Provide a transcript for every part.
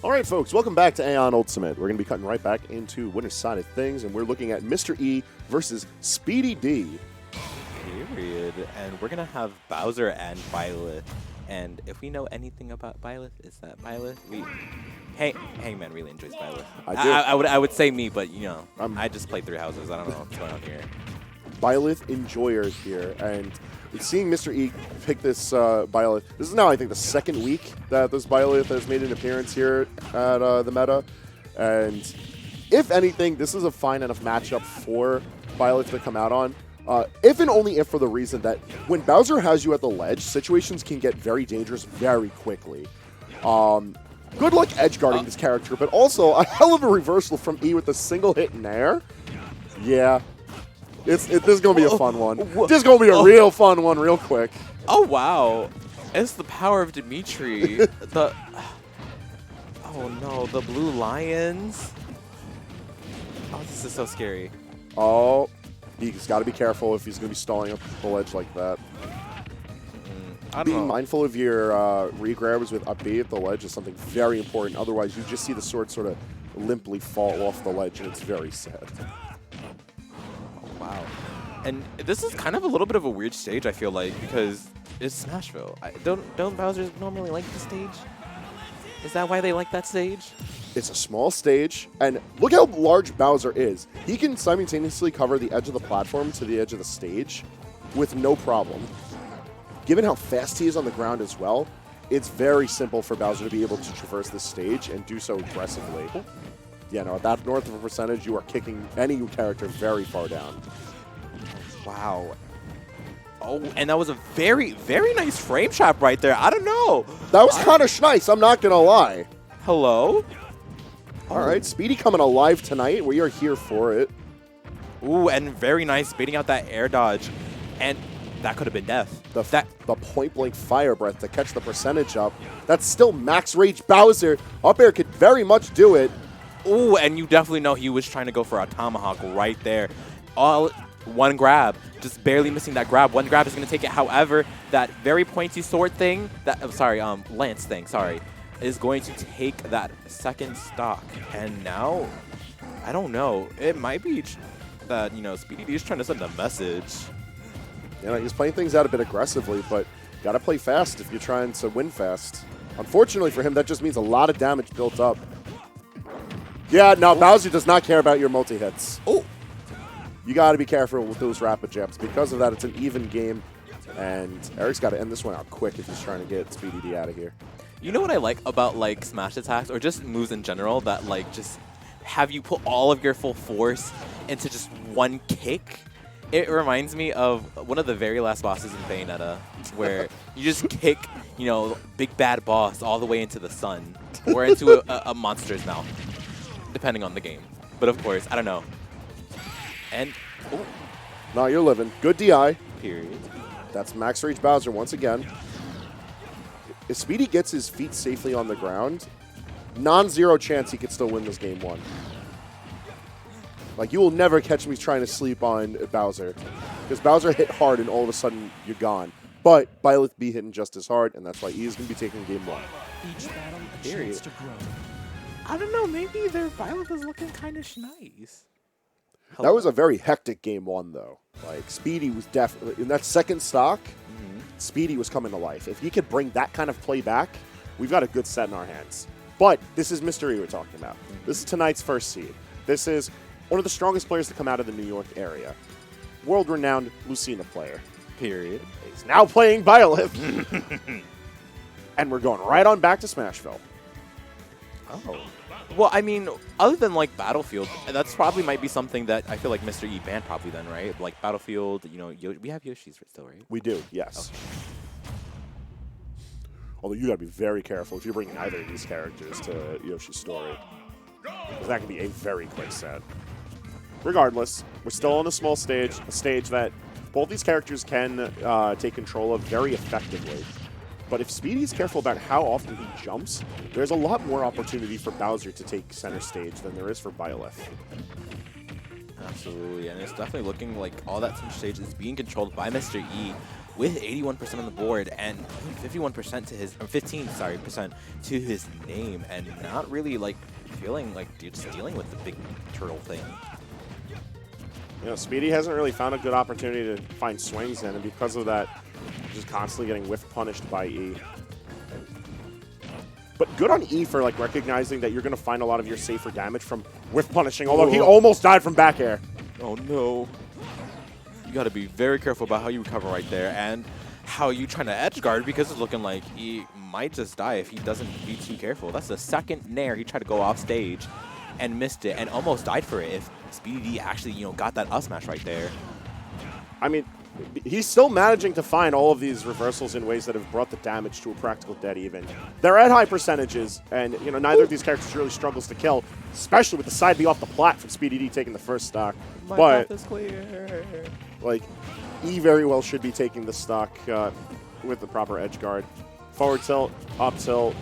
All right, folks, welcome back to AONUltimate. We're going to be cutting right back into winner's side of things, and we're looking at Mr. E versus SpeedyD. Period. And we're going to have Bowser and Byleth. And if we know anything about Byleth, is that Byleth? Hangman really enjoys Byleth. I would say me, but, you know, I just played 3 houses. I don't know what's going on here. Byleth enjoyers here, and seeing Mr. E pick this Byleth, this is now, I think, the 2nd week that this Byleth has made an appearance here at the meta, and if anything, this is a fine enough matchup for Byleth to come out on, if and only if for the reason that when Bowser has you at the ledge, situations can get very dangerous very quickly. Good luck edge guarding this character, but also a hell of a reversal from E with a single hit in air. Yeah. This is going to be a fun one. This is going to be a real fun one real quick. Oh, wow. It's the power of Dimitri. Oh, no. The Blue Lions. Oh, this is so scary. Oh, he's got to be careful if he's going to be stalling up the ledge like that. Being mindful of your re-grabs with up B at the ledge is something very important. Otherwise, you just see the sword sort of limply fall off the ledge, and it's very sad. Wow. And this is kind of a little bit of a weird stage, I feel like, because it's Smashville. Don't Bowsers normally like the stage? Is that why they like that stage? It's a small stage, and look how large Bowser is. He can simultaneously cover the edge of the platform to the edge of the stage with no problem. Given how fast he is on the ground as well, it's very simple for Bowser to be able to traverse this stage and do so aggressively. Yeah, no, at that north of a percentage, you are kicking any character very far down. Wow. Oh, and that was a very, very nice frame trap right there. I don't know. That was kind of nice, I'm not going to lie. Hello? All right, Speedy coming alive tonight. We are here for it. Ooh, and very nice baiting out that air dodge. And that could have been death. The point-blank fire breath to catch the percentage up. That's still max rage Bowser. Up air could very much do it. Ooh, and you definitely know he was trying to go for a tomahawk right there. All one grab, just barely missing that grab. One grab is going to take it. However, that very pointy sword thing, lance thing, is going to take that second stock. And now, I don't know. It might be that, you know, SpeedyD is trying to send a message. You know, he's playing things out a bit aggressively, but got to play fast if you're trying to win fast. Unfortunately for him, that just means a lot of damage built up. Yeah, no, Bowser does not care about your multi-hits. Oh. You got to be careful with those rapid jabs. Because of that, it's an even game, and Eric's got to end this one out quick if he's trying to get SpeedyD out of here. You know what I like about, like, smash attacks, or just moves in general, that, like, just have you put all of your full force into just one kick? It reminds me of one of the very last bosses in Bayonetta, where you just kick, you know, big bad boss all the way into the sun, or into a monster's mouth, depending on the game. But of course, I don't know. And, oh. No, you're living. Good DI. Period. That's max rage Bowser once again. If Speedy gets his feet safely on the ground, non-zero chance he could still win this game 1. Like, you will never catch me trying to sleep on Bowser. Because Bowser hit hard and all of a sudden you're gone. But Byleth be hitting just as hard, and that's why he is going to be taking game 1. Each battle a Period. chance to grow. I don't know, maybe their Byleth is looking kind of nice. That was a very hectic game 1, though. Like, Speedy was definitely, in that second stock, Speedy was coming to life. If he could bring that kind of play back, we've got a good set in our hands. But this is Mr. E we're talking about. This is tonight's first seed. This is one of the strongest players to come out of the New York area. World-renowned Lucina player. Period. He's now playing Byleth. And we're going right on back to Smashville. Oh. Well, I mean, other than, like, Battlefield, that's probably might be something that I feel like Mr. E banned probably then, right? Like, Battlefield, you know, we have Yoshi's still, right? We do, yes. Okay. Although you got to be very careful if you're bringing either of these characters to Yoshi's story. Because that can be a very quick set. Regardless, we're still on a small stage, a stage that both these characters can take control of very effectively. But if Speedy is careful about how often he jumps, there's a lot more opportunity for Bowser to take center stage than there is for Byleth. Absolutely, and it's definitely looking like all that center stage is being controlled by Mr. E. with 81% on the board and 51% to his, or 15, sorry, percent to his name, and not really like feeling like just dealing with the big turtle thing. You know, Speedy hasn't really found a good opportunity to find swings in, and because of that, just constantly getting whiff punished by E. But good on E for like recognizing that you're going to find a lot of your safer damage from whiff punishing, although he almost died from back air. Oh no. You got to be very careful about how you recover right there and how you trying to edge guard, because it's looking like he might just die if he doesn't be too careful. That's the second nair he tried to go off stage and missed it and almost died for it if SpeedyD actually, you know, got that up smash right there. I mean, he's still managing to find all of these reversals in ways that have brought the damage to a practical dead even. They're at high percentages, and you know neither of these characters really struggles to kill, especially with the side B off the plat from SpeedyD taking the first stock. My but path is clear. like, E very well should be taking the stock with the proper edge guard. Forward tilt, up tilt.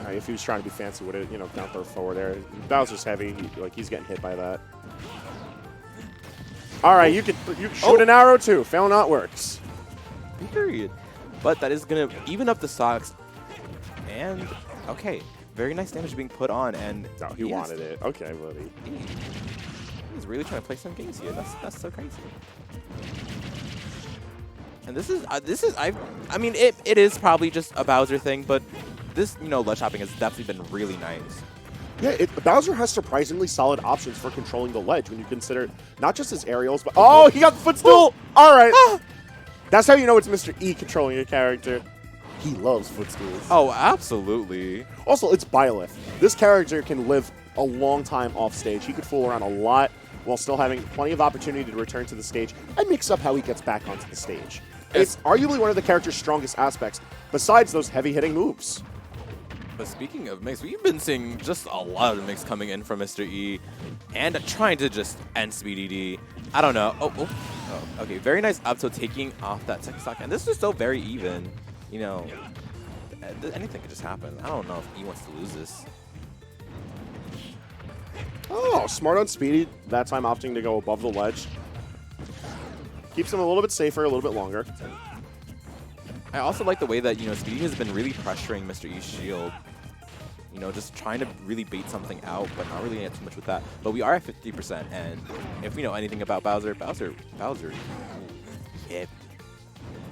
If he was trying to be fancy with it, you know, down throw forward air. Bowser's heavy, he's getting hit by that. All right, you can shoot an arrow too. Fail not works. Period. But that is going to even up the stocks. And, okay, very nice damage being put on. And no, he wanted it. Okay, buddy. He's really trying to play some games here. That's so crazy. And this is I mean, it is probably just a Bowser thing, but this, you know, ledge hopping has definitely been really nice. Yeah, Bowser has surprisingly solid options for controlling the ledge when you consider not just his aerials, but oh, he got the footstool. All right, that's how you know it's Mr. E controlling a character. He loves footstools. Oh, absolutely. Also, it's Byleth. This character can live a long time off stage. He could fool around a lot while still having plenty of opportunity to return to the stage and mix up how he gets back onto the stage. It's arguably one of the character's strongest aspects, besides those heavy-hitting moves. But speaking of mix, we've been seeing just a lot of mix coming in from Mr. E and trying to just end SpeedyD. I don't know. Oh, okay. Very nice up tilt taking off that second stock. And this is still very even. You know, anything could just happen. I don't know if E wants to lose this. Oh, smart on Speedy. That time opting to go above the ledge. Keeps him a little bit safer, a little bit longer. I also like the way that, you know, Speedy has been really pressuring Mr. E's shield. You know, just trying to really bait something out, but not really get too much with that. But we are at 50%, and if we know anything about Bowser, yeah.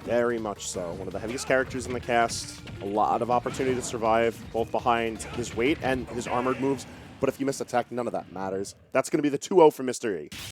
Very much so. One of the heaviest characters in the cast. A lot of opportunity to survive, both behind his weight and his armored moves. But if you miss attack, none of that matters. That's going to be the 2-0 for Mr. E.